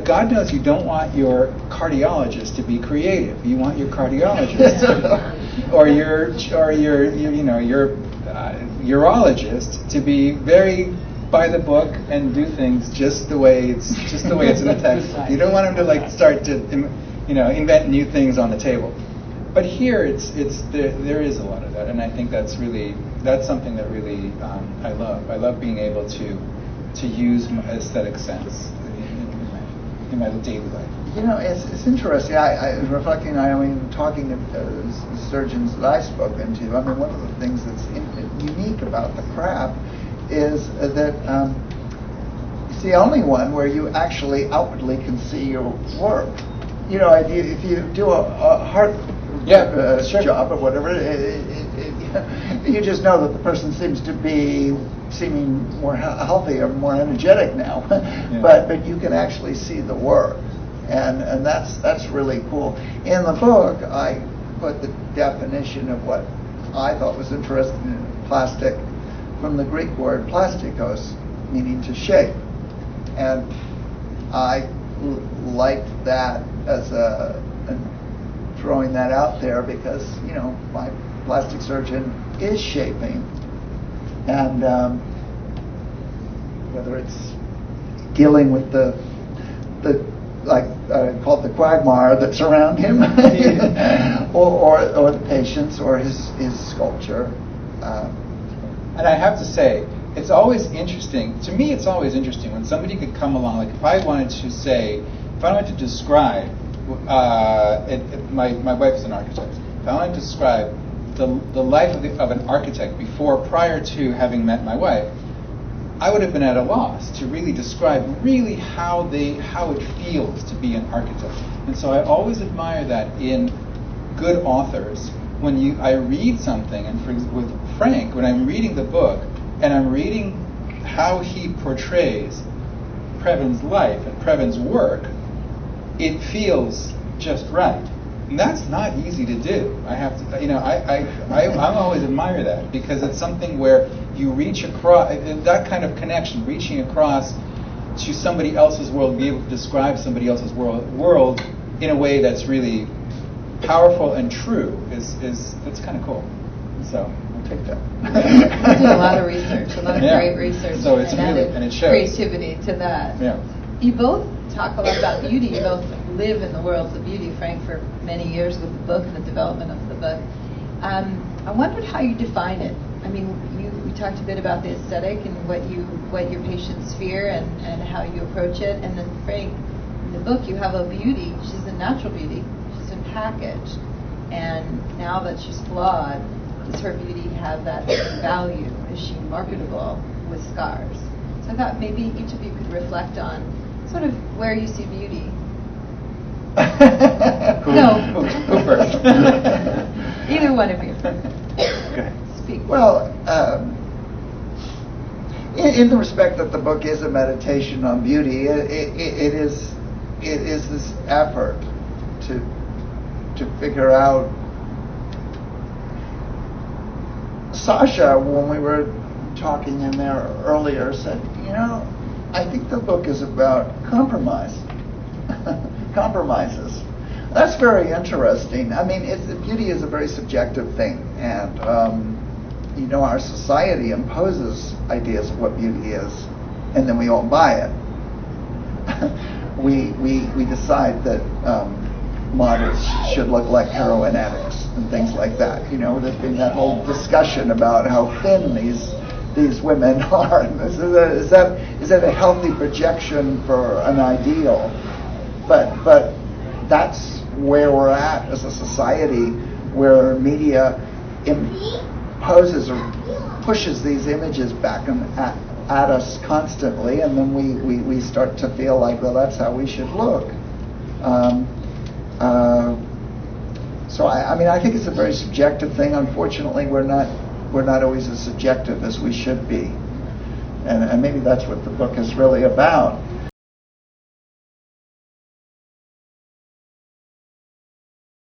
God knows you don't want your cardiologist to be creative. You want your cardiologist or your urologist to be very by the book and do things just the way it's in the textbook. You don't want him to start to invent new things on the table. But here there is a lot of that, and I think that's something that really I love. I love being able to use my aesthetic sense in my daily life. It's interesting. I was reflecting. Talking to surgeons that I've spoken to. One of the things that's unique about the craft is that it's the only one where you actually outwardly can see your work. If you do a heart job or whatever, you just know that the person seems to be seeming more healthy or more energetic now. But you can actually see the work, and that's really cool. In the book, I put the definition of what I thought was interesting in plastic from the Greek word plastikos, meaning to shape, and I liked that as throwing that out there because my plastic surgeon is shaping, and whether it's dealing with the call it the quagmire that's around him, or the patients, or his sculpture. And I have to say, it's always interesting. To me, it's always interesting when somebody could come along. Like if I wanted to describe, my wife is an architect. If I wanted to describe the life of an architect prior to having met my wife, I would have been at a loss to really describe how it feels to be an architect. And so I always admire that in good authors. When I read something, and with Frank, when I'm reading the book and I'm reading how he portrays Previn's life and Previn's work, it feels just right. And that's not easy to do. I have to, I'm always admire that because it's something where you reach across, that kind of connection, reaching across to somebody else's world, be able to describe somebody else's world in a way that's really powerful and true that's kind of cool. So I'll take that. You did a lot of research, a lot of great research, so it's and it shows creativity to that. Yeah. You both talk a lot about beauty. You both live in the worlds of beauty, Frank, for many years with the book and the development of the book. I wondered how you define it. We talked a bit about the aesthetic and what your patients fear and how you approach it. And then Frank, in the book, you have a beauty. She's a natural beauty. She's been packaged, and now that she's flawed, does her beauty have that value? Is she marketable with scars? So I thought maybe each of you could reflect on sort of where you see beauty. Who first? Either one of you. Okay. Speak. Well, in the respect that the book is a meditation on beauty, it is this effort to figure out. Sasha, when we were talking in there earlier, said, I think the book is about compromises. That's very interesting. Beauty is a very subjective thing, and our society imposes ideas of what beauty is, and then we all buy it. we decide that models should look like heroin addicts and things like that. There's been that whole discussion about how thin these women are. Is that a healthy projection for an ideal? But that's where we're at as a society, where media imposes or pushes these images back at us constantly, and then we start to feel like, well, that's how we should look. So I think it's a very subjective thing. Unfortunately, we're not always as subjective as we should be, and maybe that's what the book is really about.